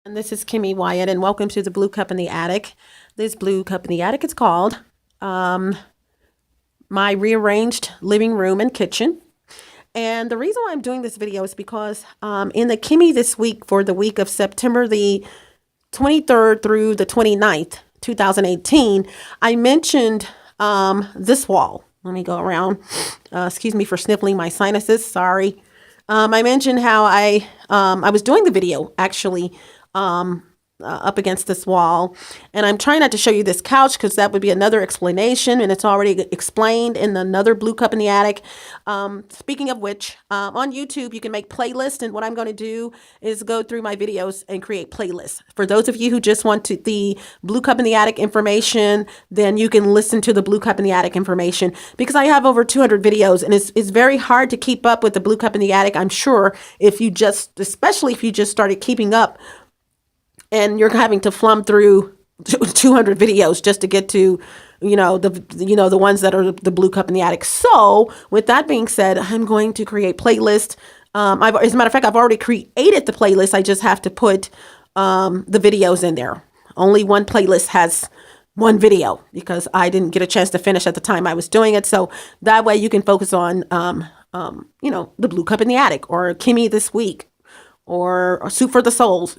And this is Kimmy Wyatt, and welcome to the Blue Cup in the Attic. This Blue Cup in the Attic is called my rearranged living room and kitchen. And the reason why I'm doing this video is because in the Kimmy this week, for the week of September the 23rd through the 29th, 2018, I mentioned this wall. Let me go around. Excuse me for sniffling my sinuses. Sorry. I mentioned how I was doing the video actually up against this wall, and I'm trying not to show you this couch because that would be another explanation, and it's already explained in another Blue Cup in the Attic. Speaking of which, on YouTube you can make playlists, and what I'm going to do is go through my videos and create playlists. For those of you who just want the Blue Cup in the Attic information, then you can listen to the Blue Cup in the Attic information, because I have over 200 videos, and it's very hard to keep up with the Blue Cup in the Attic. I'm sure if you just, especially if you just started keeping up and you're having to flum through 200 videos just to get to, the ones that are the Blue Cup in the Attic. So with that being said, I'm going to create playlists. As a matter of fact, I've already created the playlist. I just have to put the videos in there. Only one playlist has one video because I didn't get a chance to finish at the time I was doing it. So that way you can focus on, the Blue Cup in the Attic, or Kimmy this week, or Soup for the Souls,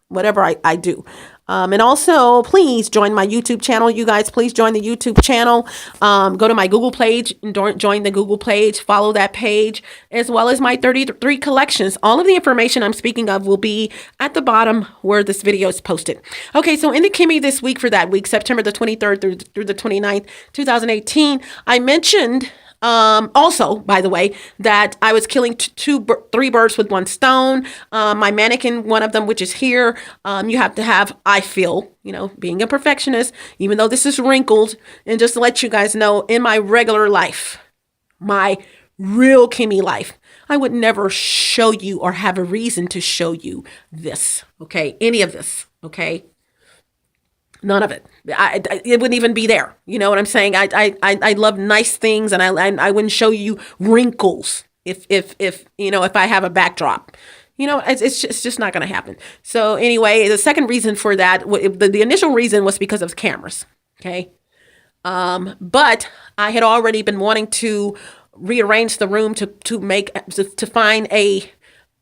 whatever I do. And also, please join my YouTube channel. You guys, please join the YouTube channel. Go to my Google page and join the Google page. Follow that page, as well as my 33 collections. All of the information I'm speaking of will be at the bottom where this video is posted. Okay, so in the Kimmy this week, for that week, September the 23rd through the 29th, 2018, I mentioned also, by the way, that I was killing three birds with one stone. My mannequin, one of them, which is here, you have to have, I feel, being a perfectionist, even though this is wrinkled, and just to let you guys know, in my regular life, my real Kimmy life, I would never show you or have a reason to show you this, okay? Any of this, okay? None of it. It wouldn't even be there. You know what I'm saying? I love nice things, and I wouldn't show you wrinkles if I have a backdrop. It's just not going to happen. So anyway, the second reason for that, the initial reason was because of cameras. Okay. But I had already been wanting to rearrange the room to find a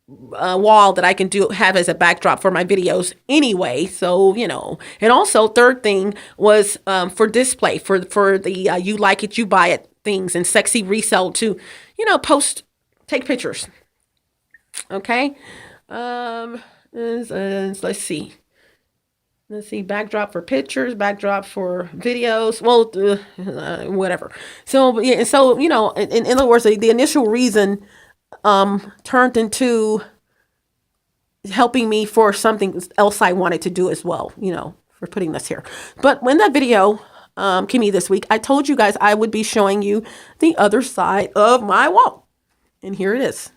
wall that I can have as a backdrop for my videos anyway. So, and also third thing was for display, for the you like it, you buy it things, and sexy resale to, take pictures. Okay. Let's see. Backdrop for pictures, backdrop for videos. Well, whatever. So, yeah, so, in other words, the initial reason turned into helping me for something else I wanted to do as well, for putting this here. But when that video, Kimmy this week, I told you guys I would be showing you the other side of my wall. And here it is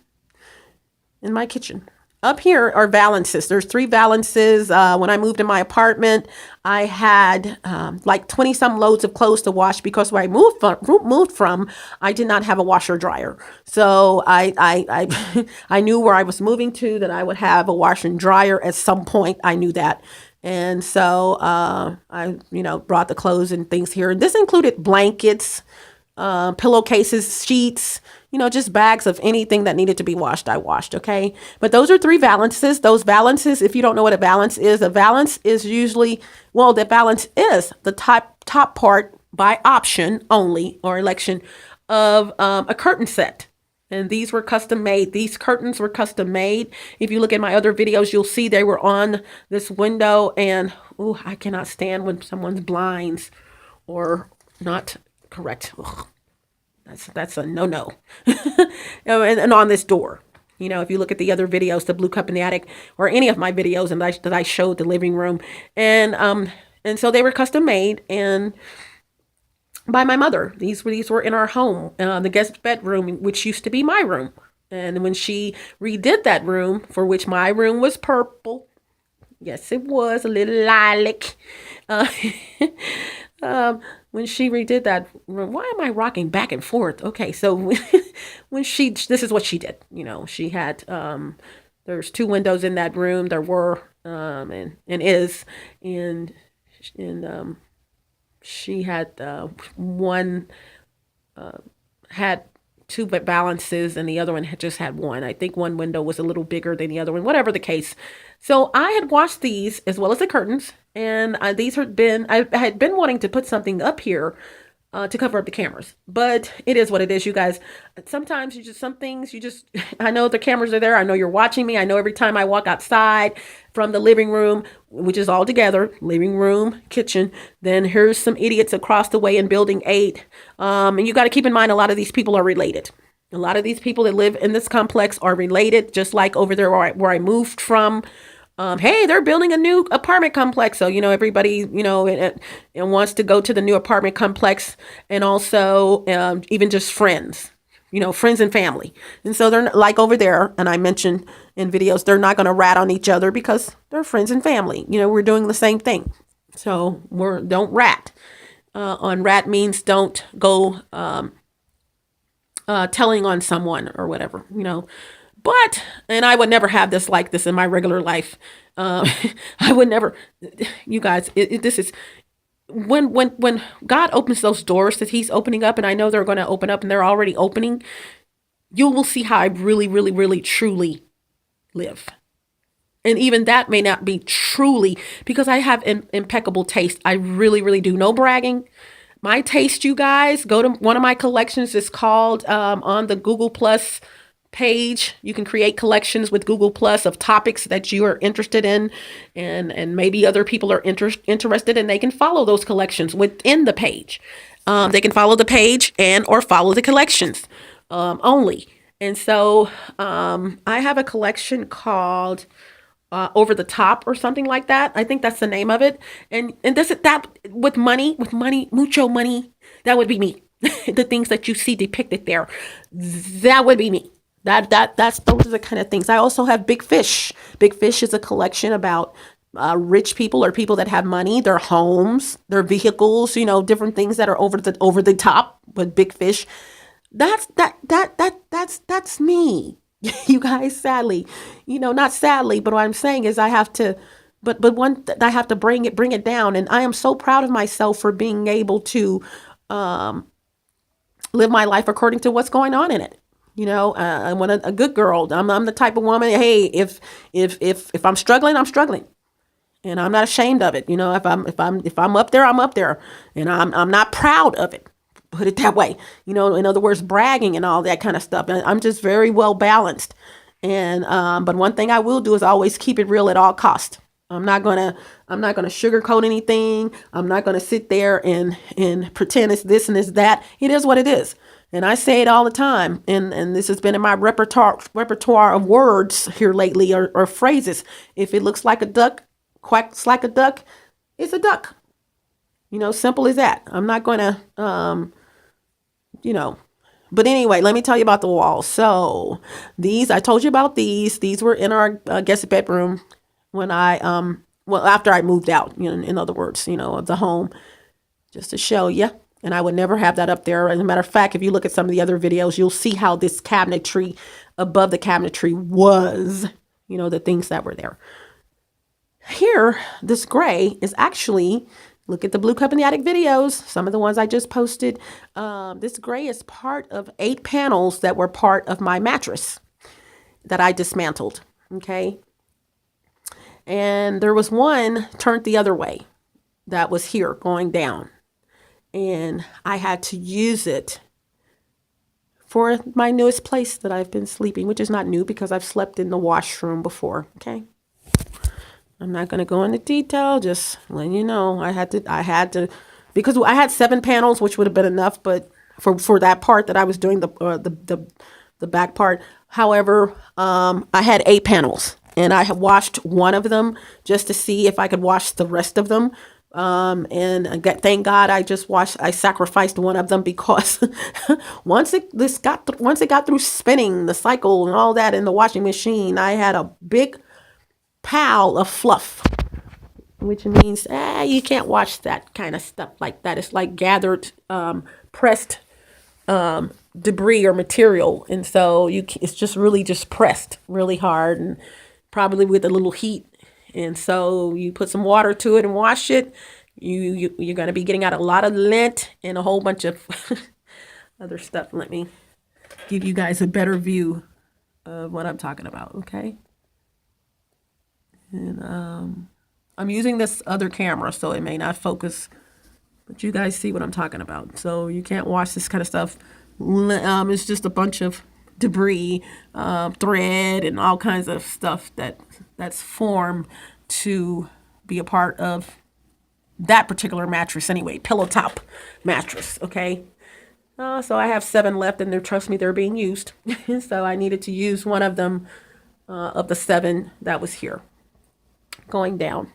in my kitchen. Up here are valances. There's 3 valances. When I moved in my apartment, I had like 20 some loads of clothes to wash, because where I moved from, I did not have a washer dryer. So I knew where I was moving to, that I would have a washer and dryer at some point. I knew that. And so I brought the clothes and things here. And this included blankets, pillowcases, sheets, just bags of anything that needed to be washed, I washed, okay? But those are 3 valances. Those valances, if you don't know what a valance is usually, the valance is the top part by option only, or election, of a curtain set. And these were custom made. These curtains were custom made. If you look at my other videos, you'll see they were on this window, and I cannot stand when someone's blinds or not correct. Ugh. That's a no. and on this door, if you look at the other videos, the Blue Cup in the Attic, or any of my videos, and that I showed the living room, and so they were custom made and by my mother. These were in our home, the guest bedroom, which used to be my room. And when she redid that room, for which my room was purple, yes, it was a little lilac. When she redid that room, why am I rocking back and forth? Okay, so this is what she did. She had, there's 2 windows in that room. There were and is, and she had one had two balances and the other one had just had one. I think one window was a little bigger than the other one, whatever the case. So I had washed these as well as the curtains, and these had been, I had been wanting to put something up here to cover up the cameras, but it is what it is, you guys. Sometimes you just, some things you just, I know the cameras are there. I know you're watching me. I know every time I walk outside from the living room, which is all together, living room, kitchen, then here's some idiots across the way in building 8. And you got to keep in mind, a lot of these people are related. A lot of these people that live in this complex are related, just like over there where I moved from. Hey, they're building a new apartment complex. So, everybody, and wants to go to the new apartment complex, and also even just friends, friends and family. And so they're like over there. And I mentioned in videos, they're not going to rat on each other because they're friends and family. We're doing the same thing. So don't rat. On rat means don't go telling on someone or whatever, But, and I would never have this like this in my regular life. I would never, you guys, this is, when God opens those doors that he's opening up, and I know they're going to open up and they're already opening, you will see how I really, really, really, truly live. And even that may not be truly, because I have impeccable taste. I really, really do. No bragging. My taste, you guys, go to one of my collections. It's called on the Google Plus page. You can create collections with Google Plus of topics that you are interested in, and maybe other people are interested, and they can follow those collections within the page. They can follow the page and or follow the collections only. And so I have a collection called Over the Top or something like that. I think that's the name of it. And that with money, mucho money, that would be me. The things that you see depicted there, that would be me. That's those are the kind of things. I also have Big Fish. Big Fish is a collection about rich people or people that have money, their homes, their vehicles, different things that are over the top. But Big Fish, that's me. You guys, sadly, not sadly, but what I'm saying is I have to, I have to bring it down, and I am so proud of myself for being able to live my life according to what's going on in it. I'm a good girl. I'm the type of woman. Hey, if I'm struggling, I'm struggling, and I'm not ashamed of it. If I'm up there, I'm up there, and I'm not proud of it. Put it that way. In other words, bragging and all that kind of stuff. And I'm just very well balanced. And but one thing I will do is always keep it real at all costs. I'm not gonna sugarcoat anything. I'm not gonna sit there and pretend it's this and it's that. It is what it is. And I say it all the time, and this has been in my repertoire of words here lately, or phrases. If it looks like a duck, quacks like a duck, it's a duck. Simple as that. I'm not going to, but anyway, let me tell you about the walls. So I told you about these. These were in our guest bedroom when after I moved out, in other words, of the home, just to show you. And I would never have that up there. As a matter of fact, if you look at some of the other videos, you'll see how this cabinetry above the cabinetry was, the things that were there. Here, this gray is actually, look at the Blue Cup in the Attic videos, some of the ones I just posted. This gray is part of 8 panels that were part of my mattress that I dismantled, okay? And there was one turned the other way that was here going down. And I had to use it for my newest place that I've been sleeping, which is not new because I've slept in the washroom before, okay? I'm not going to go into detail, just letting you know. I had to, because I had 7 panels, which would have been enough, but for that part that I was doing, the back part. However, I had 8 panels, and I had washed one of them just to see if I could wash the rest of them. And thank God I sacrificed one of them, because once it got through spinning the cycle and all that in the washing machine, I had a big pile of fluff, which means you can't wash that kind of stuff like that. It's like gathered, pressed debris or material, and so it's just really just pressed really hard, and probably with a little heat And so you put some water to it and wash it. You're going to be getting out a lot of lint and a whole bunch of other stuff. Let me give you guys a better view of what I'm talking about, okay? And I'm using this other camera, so it may not focus, but you guys see what I'm talking about. So you can't wash this kind of stuff. It's just a bunch of debris, thread, and all kinds of stuff that's formed to be a part of that particular mattress anyway, pillow top mattress, okay? So I have 7 left, and trust me, they're being used. So I needed to use one of them, of the 7 that was here, going down.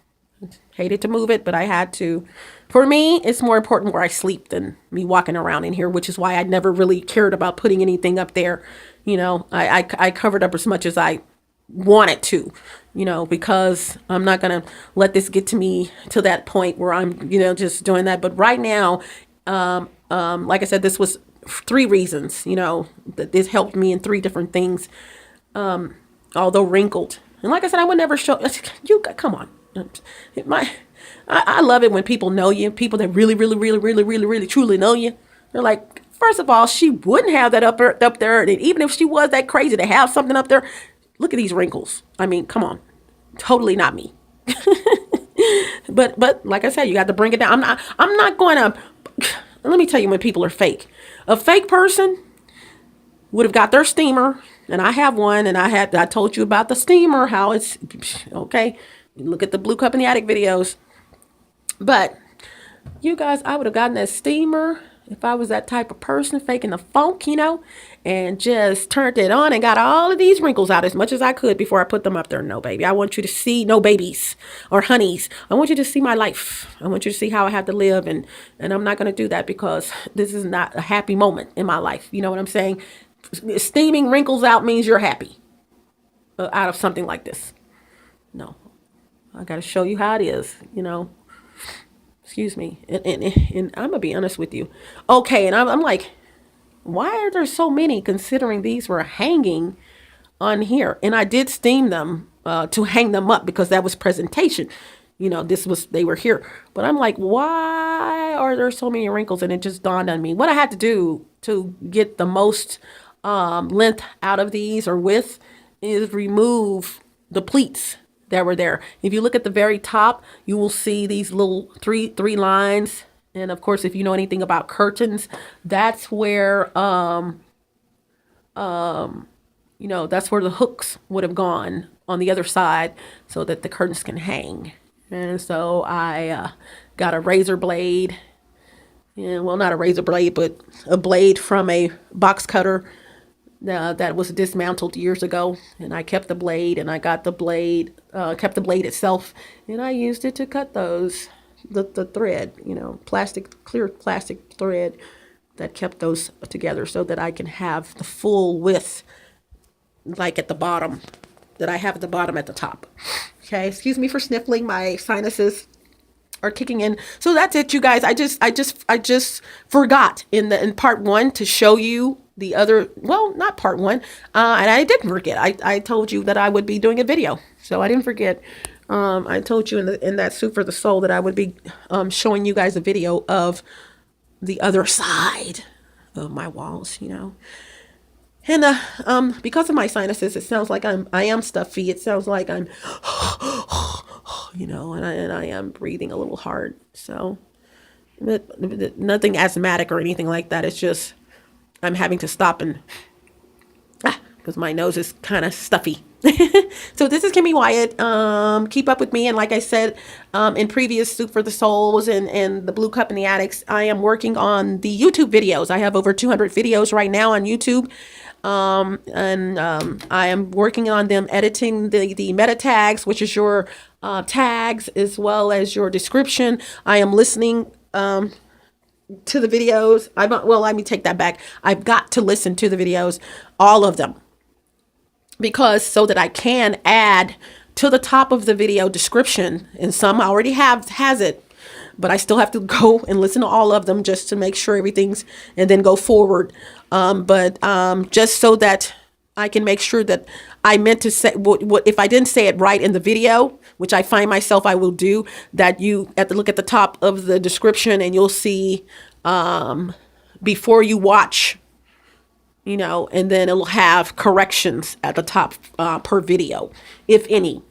Hated to move it, but I had to. For me, it's more important where I sleep than me walking around in here, which is why I never really cared about putting anything up there. You know, I covered up as much as I wanted to, you know, because I'm not going to let this get to me to that point where I'm, you know, just doing that. But right now, like I said, this was 3 reasons, you know, that this helped me in 3 different things, although wrinkled. And like I said, I would never show you. Come on. I love it when people know you, people that really, truly know you. They're like, first of all, she wouldn't have that up there. And even if she was that crazy to have something up there, look at these wrinkles. I mean, come on. Totally not me. But like I said, you got to bring it down. I'm not going to, let me tell you when people are fake. A fake person would have got their steamer, and I have one, and I told you about the steamer, how it's, okay, look at the Blue Cup in the Attic videos. But you guys, I would have gotten that steamer if I was that type of person faking the funk, you know, and just turned it on and got all of these wrinkles out as much as I could before I put them up there. No, baby. I want you to see, no babies or honeys. I want you to see my life. I want you to see how I have to live. And I'm not going to do that because this is not a happy moment in my life. You know what I'm saying? Steaming wrinkles out means you're happy out of something like this. No, I got to show you how it is, you know. Excuse me. And I'm going to be honest with you. Okay. And I'm like, why are there so many, considering these were hanging on here? And I did steam them to hang them up because that was presentation. You know, they were here. But I'm like, why are there so many wrinkles? And it just dawned on me. What I had to do to get the most length out of these, or width, is remove the pleats that were there. If you look at the very top, you will see these little three lines. And of course, if you know anything about curtains, that's where, you know, that's where the hooks would have gone on the other side so that the curtains can hang. And so I got a razor blade. Yeah, well, not a razor blade, but a blade from a box cutter that was dismantled years ago. And I kept the blade, and I got the blade, kept the blade itself, and I used it to cut the thread, you know, clear plastic thread that kept those together so that I can have the full width, like at the bottom, that I have at the bottom at the top. Okay, excuse me for sniffling, my sinuses are kicking in. So that's it, you guys. I just forgot in part 1 to show you the other, well, not part 1, and I didn't forget. I told you that I would be doing a video, so I didn't forget. I told you in that Soup for the Soul that I would be showing you guys a video of the other side of my walls, you know. And because of my sinuses, it sounds like I am stuffy. It sounds like I'm, you know, and I am breathing a little hard. So nothing asthmatic or anything like that. It's just I'm having to stop and because my nose is kind of stuffy. So this is Kimmy Wyatt. Keep up with me. And like I said, in previous Soup for the Souls and the Blue Cup in the Attics, I am working on the YouTube videos. I have over 200 videos right now on YouTube. I am working on them, editing the meta tags, which is your tags as well as your description. I am listening to the videos. Well, let me take that back. I've got to listen to the videos, all of them, because so that I can add to the top of the video description, and some already has it, but I still have to go and listen to all of them just to make sure everything's, and then go forward. But just so that I can make sure that I meant to say what if I didn't say it right in the video, which I find myself I will do, that you have to look at the top of the description and you'll see before you watch, and then it'll have corrections at the top per video, if any,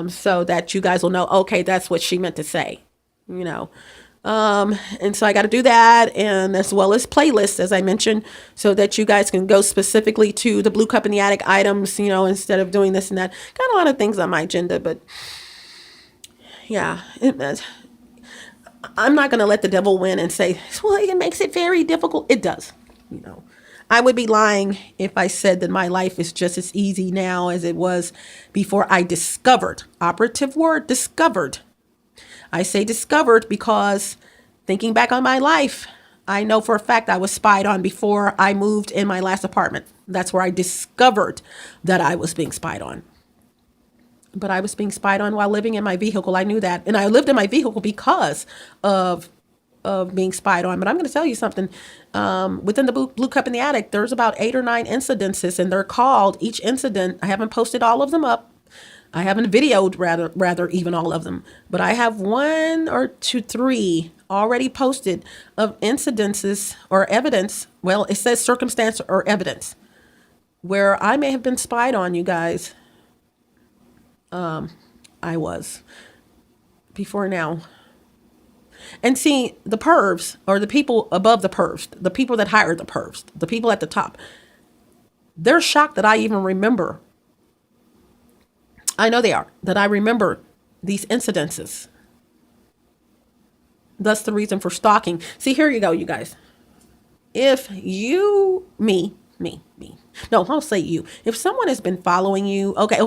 so that you guys will know, okay, that's what she meant to say, you know. And so I got to do that, and as well as playlists, as I mentioned, so that you guys can go specifically to the Blue Cup in the Attic items, instead of doing this and that. Got a lot of things on my agenda, but yeah, I'm not going to let the devil win and say, well, it makes it very difficult. It does, I would be lying if I said that my life is just as easy now as it was before I discovered, operative word, discovered. I say discovered because thinking back on my life, I know for a fact I was spied on before I moved in my last apartment. That's where I discovered that I was being spied on. But I was being spied on while living in my vehicle. I knew that. And I lived in my vehicle because of being spied on. But I'm going to tell you something. Within the Blue Cup in the Attic, there's about 8 or 9 incidences, and they're called each incident. I haven't posted all of them up. I haven't videoed rather even all of them, but I have 1 or 2, 3 already posted of incidences or evidence. Well, it says circumstance or evidence where I may have been spied on, you guys. I was before now. And see, the pervs, or the people above the pervs, the people that hired the pervs, the people at the top, they're shocked that I even remember. I know they are, that I remember these incidences. That's the reason for stalking. See, here you go, you guys. If you, me. No, I'll say you. If someone has been following you, okay,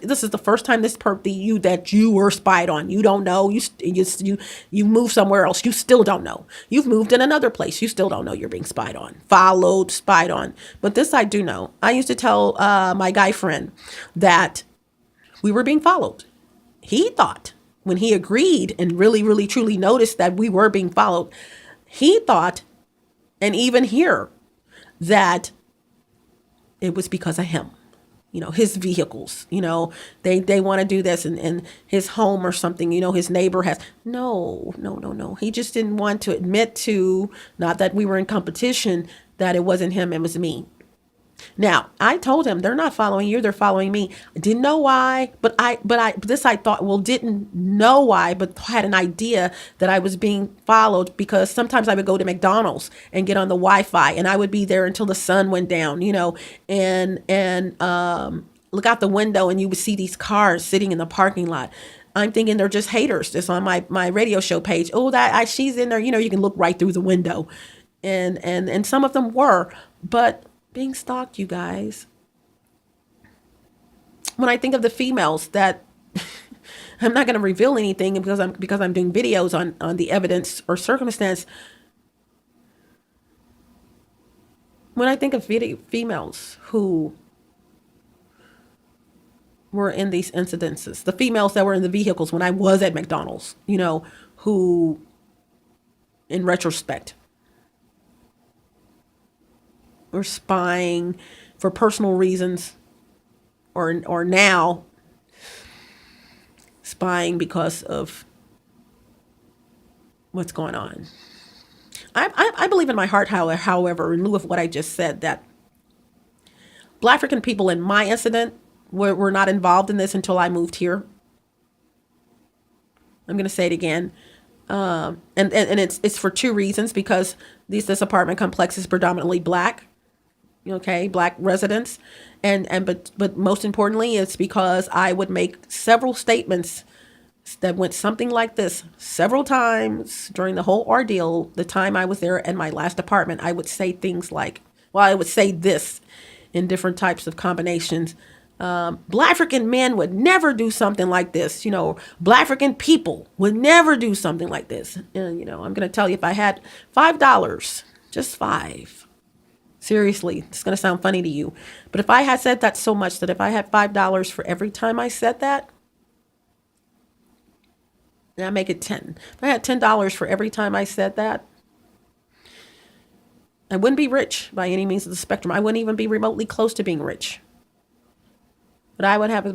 this is the first time that you were spied on. You don't know. You moved somewhere else. You still don't know. You've moved in another place. You still don't know you're being spied on, followed, spied on. But this I do know. I used to tell my guy friend that we were being followed. He thought, when he agreed and really, really, truly noticed that we were being followed, he thought, and even here, that it was because of him. His vehicles, they want to do this in his home or something, his neighbor has. No. He just didn't want to admit to, not that we were in competition, that it wasn't him, it was me. Now, I told him, they're not following you, they're following me. I didn't know why, but I thought, didn't know why, but had an idea that I was being followed because sometimes I would go to McDonald's and get on the Wi-Fi, and I would be there until the sun went down, and look out the window and you would see these cars sitting in the parking lot. I'm thinking they're just haters. Just on my radio show page. Oh, she's in there. You can look right through the window, and some of them were, but being stalked, you guys. When I think of the females that I'm not going to reveal anything because I'm doing videos on the evidence or circumstance. When I think of females who were in these incidences, the females that were in the vehicles when I was at McDonald's, who, in retrospect, or spying for personal reasons, or now spying because of what's going on. I believe in my heart, however, in lieu of what I just said, that Black African people in my incident were not involved in this until I moved here. I'm going to say it again. And it's for 2 reasons, because this apartment complex is predominantly Black. Okay, Black residents, but most importantly, it's because I would make several statements that went something like this several times during the whole ordeal. The time I was there in my last apartment, I would say things like, I would say this in different types of combinations. Black African men would never do something like this. Black African people would never do something like this. And, I'm going to tell you, if I had $5, just 5. Seriously, it's going to sound funny to you. But if I had said that so much that if I had $5 for every time I said that, then I make it 10. If I had $10 for every time I said that, I wouldn't be rich by any means of the spectrum. I wouldn't even be remotely close to being rich. But I would have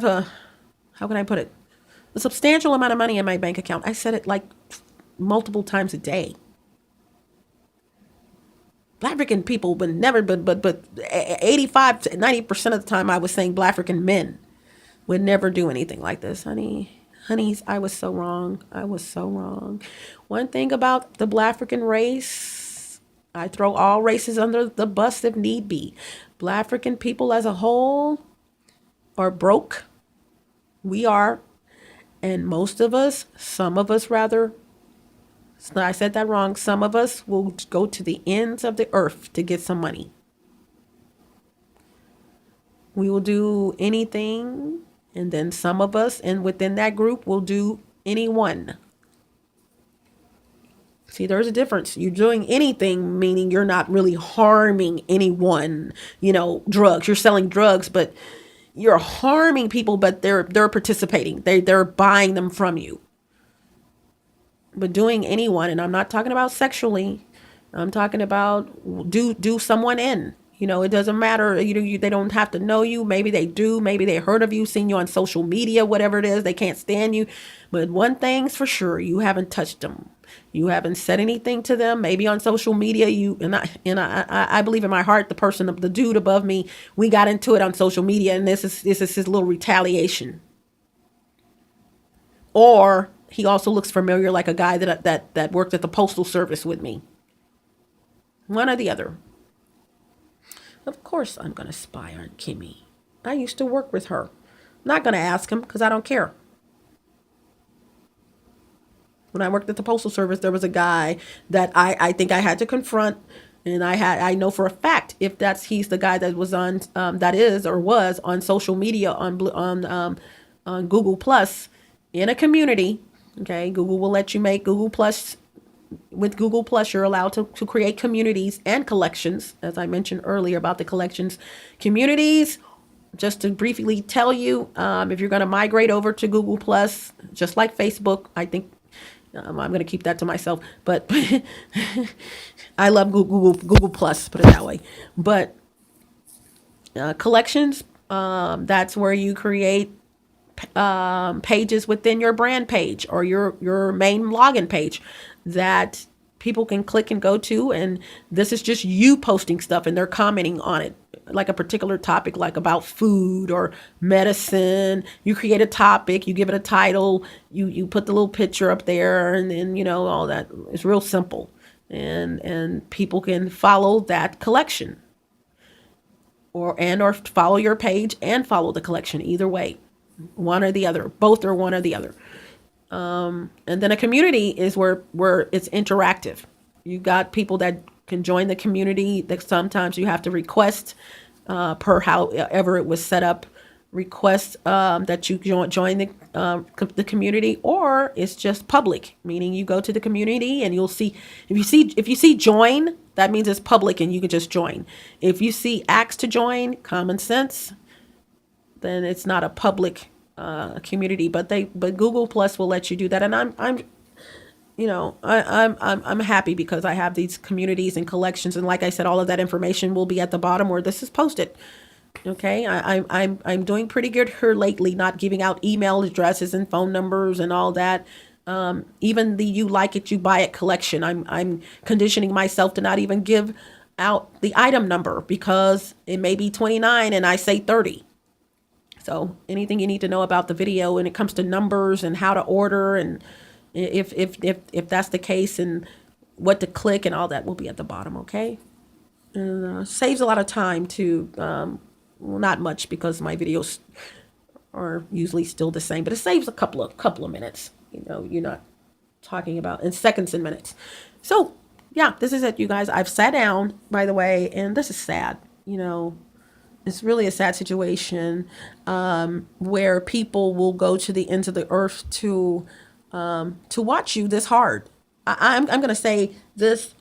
a, how can I put it? A substantial amount of money in my bank account. I said it like multiple times a day. Black African people would never, but 85 to 90% of the time I was saying Black African men would never do anything like this, honey. Honeys, I was so wrong. I was so wrong. One thing about the Black African race, I throw all races under the bus if need be. Black African people as a whole are broke. We are. And most of us, some of us rather, I said that wrong. Some of us will go to the ends of the earth to get some money. We will do anything. And then some of us, and within that group, will do anyone. See, there's a difference. You're doing anything, meaning you're not really harming anyone. Drugs. You're selling drugs, but you're harming people, but they're participating. They're buying them from you. But doing anyone, and I'm not talking about sexually, I'm talking about do someone in. It doesn't matter. They don't have to know you. Maybe they do. Maybe they heard of you, seen you on social media, whatever it is. They can't stand you. But one thing's for sure, you haven't touched them. You haven't said anything to them. Maybe on social media, I believe in my heart, the dude above me, we got into it on social media, and this is his little retaliation. Or he also looks familiar, like a guy that worked at the postal service with me. One or the other. Of course I'm going to spy on Kimmy. I used to work with her. I'm not going to ask him because I don't care. When I worked at the postal service, there was a guy that I think I had to confront. And I know for a fact if he's the guy that was on was on social media on Google Plus in a community. Okay, Google will let you make Google Plus. With Google Plus, you're allowed to create communities and collections, as I mentioned earlier about the collections. Communities, just to briefly tell you, if you're going to migrate over to Google Plus, just like Facebook, I think I'm going to keep that to myself, but I love Google Plus, put it that way. But collections, that's where you create pages within your brand page or your main login page that people can click and go to. And this is just you posting stuff and they're commenting on it, like a particular topic, like about food or medicine. You create a topic, you give it a title, you put the little picture up there, and then, all that. It's real simple. And people can follow that collection or follow your page and follow the collection, either way. One or the other, both or one or the other. And then a community is where it's interactive. You got people that can join the community that sometimes you have to request, per however it was set up, request that you join the community, or it's just public, meaning you go to the community and you'll see, if you see join, that means it's public and you can just join. If you see ask to join, common sense, then it's not a public community, but Google Plus will let you do that. And I'm happy because I have these communities and collections, and like I said, all of that information will be at the bottom where this is posted. Okay, I'm doing pretty good here lately, not giving out email addresses and phone numbers and all that. Even the you like it, you buy it collection, I'm conditioning myself to not even give out the item number because it may be 29 and I say 30. So anything you need to know about the video when it comes to numbers and how to order, and if that's the case, and what to click and all that will be at the bottom. Okay, and saves a lot of time too. Well, not much because my videos are usually still the same, but it saves a couple of minutes. You're not talking about in seconds and minutes. So yeah, this is it, you guys. I've sat down, by the way, and this is sad. It's really a sad situation where people will go to the ends of the earth to watch you this hard. I'm going to say this,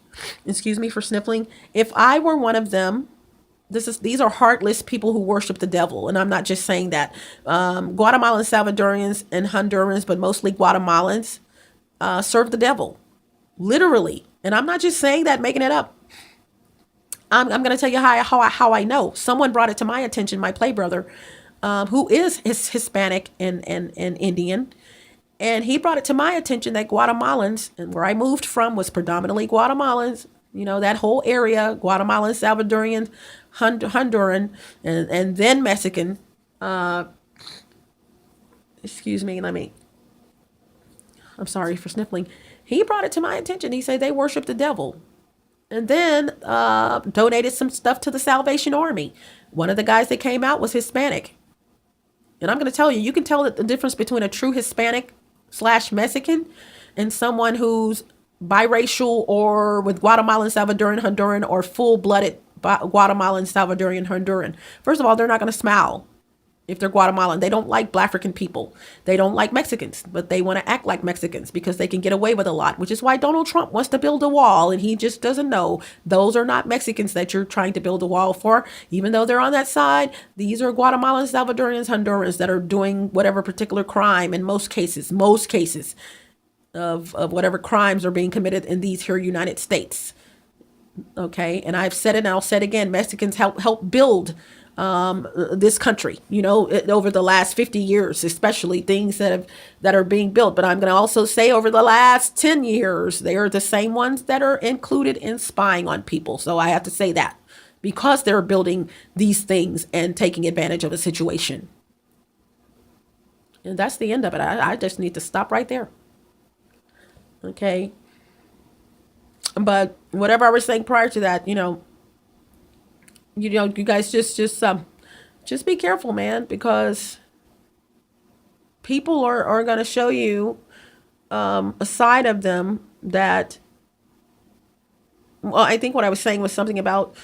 excuse me for sniffling. If I were one of them, these are heartless people who worship the devil. And I'm not just saying that. Guatemalan, Salvadorians, and Hondurans, but mostly Guatemalans, serve the devil. Literally. And I'm not just saying that, making it up. I'm going to tell you how I know. Someone brought it to my attention, my play brother, who is Hispanic and Indian. And he brought it to my attention that Guatemalans, and where I moved from was predominantly Guatemalans, that whole area, Guatemalan, Salvadorian, Honduran, and then Mexican. Excuse me, I'm sorry for sniffling. He brought it to my attention. He said they worship the devil. And then donated some stuff to the Salvation Army. One of the guys that came out was Hispanic. And I'm going to tell you, you can tell the difference between a true Hispanic / Mexican and someone who's biracial or with Guatemalan, Salvadoran, Honduran, or full-blooded Guatemalan, Salvadorian, Honduran. First of all, they're not going to smile. If they're Guatemalan, they don't like Black African people. They don't like Mexicans, but they want to act like Mexicans because they can get away with a lot, which is why Donald Trump wants to build a wall. And he just doesn't know those are not Mexicans that you're trying to build a wall for. Even though they're on that side, these are Guatemalans, Salvadorians, Hondurans that are doing whatever particular crime in most cases of whatever crimes are being committed in these here United States. Okay. And I've said it and I'll say it again. Mexicans help build this country, over the last 50 years, especially things that are being built. But I'm going to also say over the last 10 years, they are the same ones that are included in spying on people. So I have to say that because they're building these things and taking advantage of a situation. And that's the end of it. I just need to stop right there. Okay. But whatever I was saying prior to that, you guys just be careful, man, because people are going to show you a side of them that, well, I think what I was saying was something about,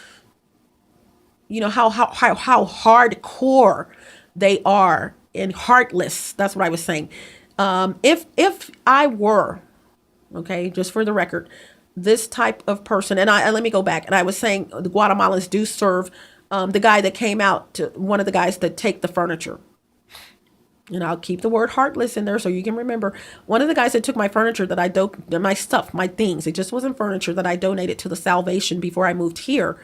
how hardcore they are and heartless. That's what I was saying. If I were, okay, just for the record, this type of person, and let me go back, and I was saying the Guatemalans do serve the guy that came out, to one of the guys that take the furniture. And I'll keep the word heartless in there so you can remember. One of the guys that took my furniture that my stuff, my things, it just wasn't furniture, that I donated to the Salvation before I moved here,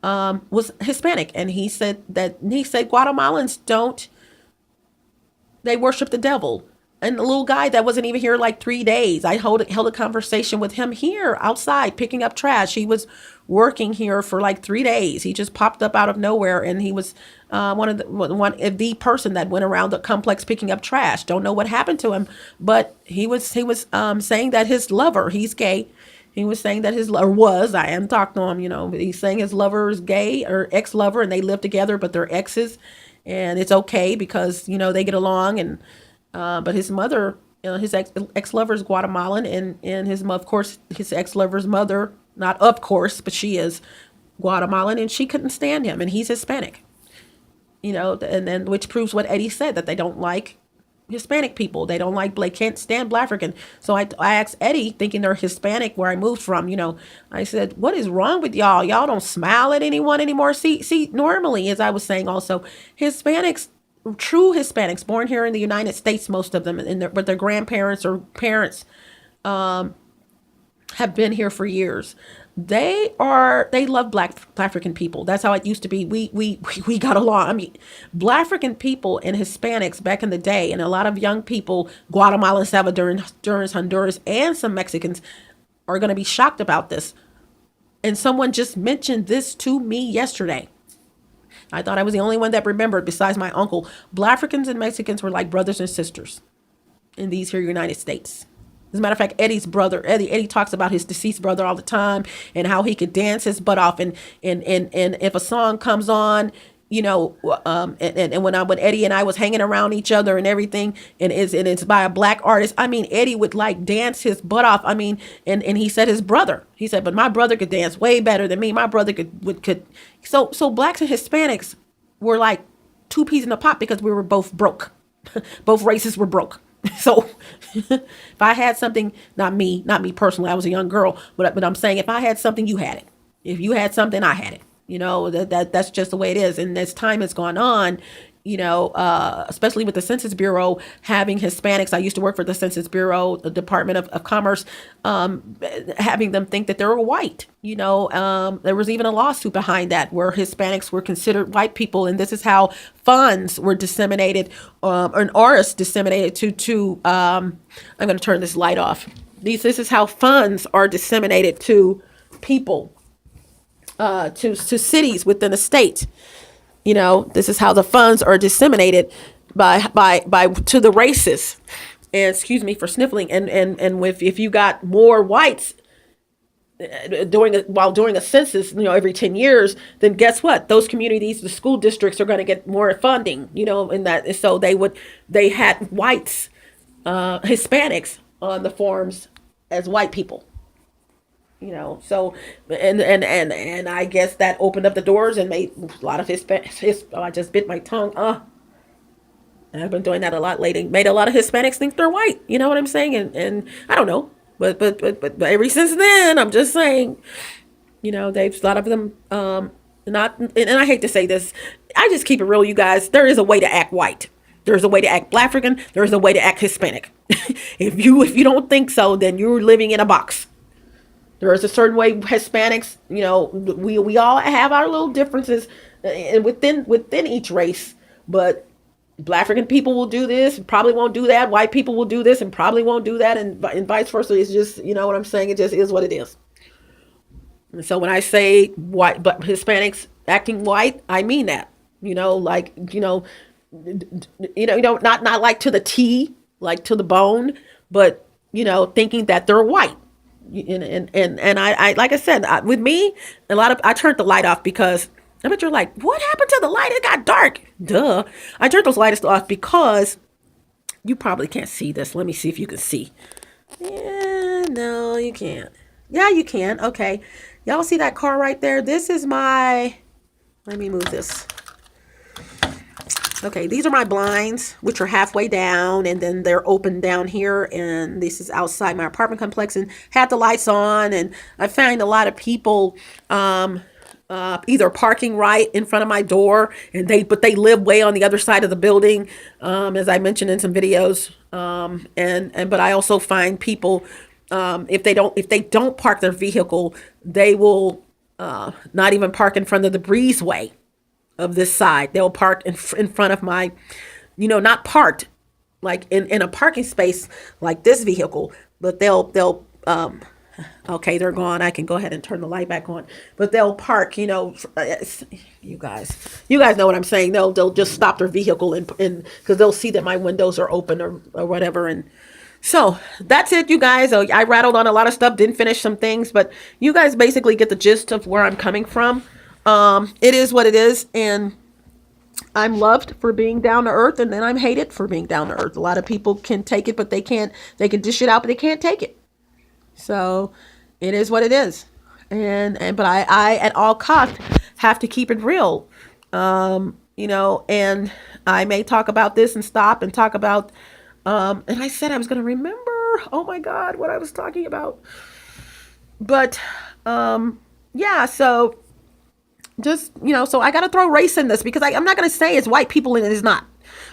was Hispanic. And he said Guatemalans they worship the devil. And the little guy that wasn't even here like 3 days, I held a conversation with him here outside picking up trash. He was working here for like 3 days. He just popped up out of nowhere, and he was one of the person that went around the complex picking up trash. Don't know what happened to him, but he was saying that his lover, he's gay. He was saying that his lover I hadn't talked to him, he's saying his lover is gay, or ex-lover, and they live together, but they're exes, and it's okay because they get along. And but his mother, his ex-lover is Guatemalan, and of course, his ex-lover's mother, not of course, but she is Guatemalan, and she couldn't stand him, and he's Hispanic. And then which proves what Eddie said, that they don't like Hispanic people. They can't stand Black African. So I asked Eddie, thinking they're Hispanic where I moved from, I said, what is wrong with y'all? Y'all don't smile at anyone anymore. See, normally, as I was saying also, Hispanics, true Hispanics born here in the United States, most of them, with their grandparents or parents, have been here for years. They love Black African people. That's how it used to be. We got along. I mean, Black African people and Hispanics back in the day, and a lot of young people, Guatemalan, Salvadorans, Honduras, and some Mexicans are going to be shocked about this. And someone just mentioned this to me yesterday. I thought I was the only one that remembered, besides my uncle. Black Africans and Mexicans were like brothers and sisters in these here United States. As a matter of fact, Eddie talks about his deceased brother all the time, and how he could dance his butt off. And if a song comes on, and when Eddie and I was hanging around each other and everything, and it's by a Black artist, I mean, Eddie would like dance his butt off. I mean, and he said but my brother could dance way better than me. My brother could. So Blacks and Hispanics were like two peas in a pot because we were both broke. Both races were broke. So if I had something, not me personally, I was a young girl, but I'm saying if I had something, you had it. If you had something, I had it. That's just the way it is. And as time has gone on, especially with the Census Bureau having Hispanics. I used to work for the Census Bureau, the Department of Commerce, having them think that they were white. There was even a lawsuit behind that where Hispanics were considered white people. And this is how funds were disseminated, and are disseminated to I'm going to turn this light off. This is how funds are disseminated to people, to cities within the state. This is how the funds are disseminated by to the races. And excuse me for sniffling. And if you got more whites during a census, every 10 years, then guess what? Those communities, the school districts are going to get more funding, in that. So they had whites, Hispanics on the forms as white people. So, and I guess that opened up the doors and made a lot of I just bit my tongue. I've been doing that a lot lately. Made a lot of Hispanics think they're white. You know what I'm saying? And I don't know, but ever since then, I'm just saying, they've a lot of them, not, and I hate to say this, I just keep it real, you guys. There is a way to act white. There's a way to act Black African. There's a way to act Hispanic. If you don't think so, then you're living in a box. There is a certain way Hispanics, we all have our little differences within each race, but Black African people will do this, probably won't do that. White people will do this and probably won't do that, and vice versa. It's just, what I'm saying? It just is what it is. And so when I say white, but Hispanics acting white, I mean that. Not like to the T, like to the bone, but thinking that they're white. And I like I said, with me, I turned the light off because I bet you're like, what happened to the light? It got dark. Duh. I turned those lights off because you probably can't see this. Let me see if you can see. Yeah, no, you can't. Yeah, you can. Okay. Y'all see that car right there? This is let me move this. Okay, these are my blinds, which are halfway down, and then they're open down here, and this is outside my apartment complex, and had the lights on, and I find a lot of people either parking right in front of my door, but they live way on the other side of the building, as I mentioned in some videos, but I also find people, if they don't park their vehicle, they will not even park in front of the breezeway of this side. They'll park in front of my, not parked like in a parking space like this vehicle, but they'll okay, they're gone. I can go ahead and turn the light back on, but they'll park, you guys know what I'm saying. They'll just stop their vehicle and because they'll see that my windows are open or whatever. And so that's it, you guys. I rattled on a lot of stuff, didn't finish some things, but you guys basically get the gist of where I'm coming from. It is what it is, and I'm loved for being down to earth, and then I'm hated for being down to earth. A lot of people can take it, but they can't. They can dish it out, but they can't take it. So it is what it is, but I at all costs have to keep it real. And I may talk about this and stop and talk about. And I said I was going to remember. Oh my God, what I was talking about. But yeah, so. Just, so I got to throw race in this because I'm not going to say it's white people and it's not.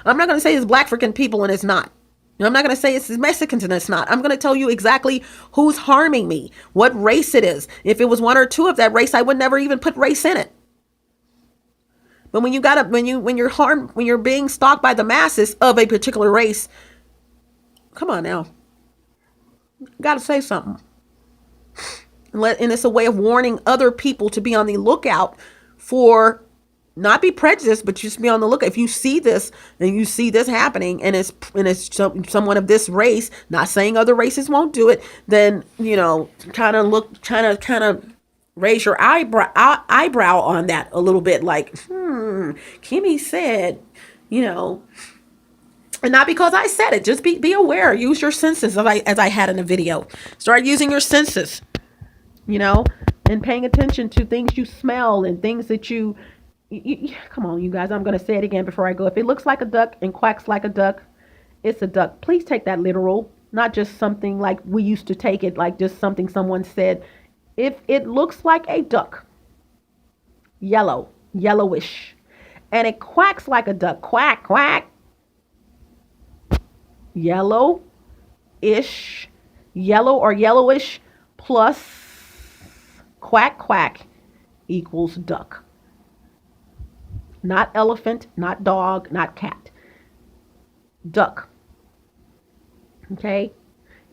I'm not going to say it's Black African people and it's not. I'm not going to say it's Mexicans and it's not. I'm going to tell you exactly who's harming me, what race it is. If it was one or two of that race, I would never even put race in it. But when you're being stalked by the masses of a particular race, come on now. Got to say something. And it's a way of warning other people to be on the lookout for, not be prejudiced, but just be on the lookout. If you see this and you see this happening and it's someone of this race, not saying other races won't do it, then, kind of raise your eyebrow on that a little bit. Like, Kimmy said, and not because I said it, just be aware, use your senses as I had in the video. Start using your senses. And paying attention to things you smell and things that you come on, you guys, I'm going to say it again before I go. If it looks like a duck and quacks like a duck, it's a duck. Please take that literal, not just something like we used to take it, like just something someone said. If it looks like a duck, yellowish, and it quacks like a duck. Quack, quack. Yellow-ish, yellow or yellowish plus quack, quack equals duck. Not elephant, not dog, not cat. Duck. Okay?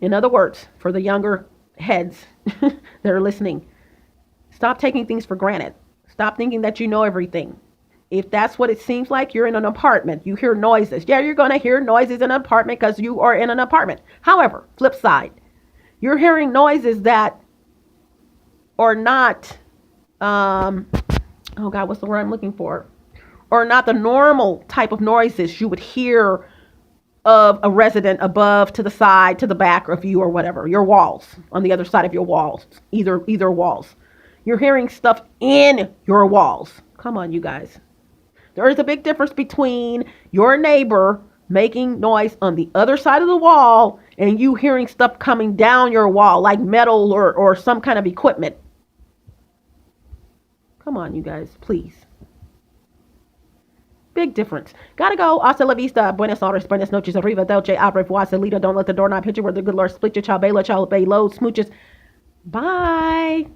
In other words, for the younger heads that are listening, stop taking things for granted. Stop thinking that you know everything. If that's what it seems like, you're in an apartment. You hear noises. Yeah, you're going to hear noises in an apartment because you are in an apartment. However, flip side, you're hearing noises that are not, oh God, what's the word I'm looking for? Or not the normal type of noises you would hear of a resident above, to the side, to the back of you, or whatever. Your walls, on the other side of your walls, either walls. You're hearing stuff in your walls. Come on, you guys. There is a big difference between your neighbor making noise on the other side of the wall and you hearing stuff coming down your wall, like metal or some kind of equipment. Come on, you guys, please. Big difference. Gotta go. Hasta la vista. Buenas horas, buenas noches. Arriva, dolce, au revoir, salida. Don't let the doorknob hit you where the good Lord split your ciao, bella, ciao, bay, load, smooches. Bye.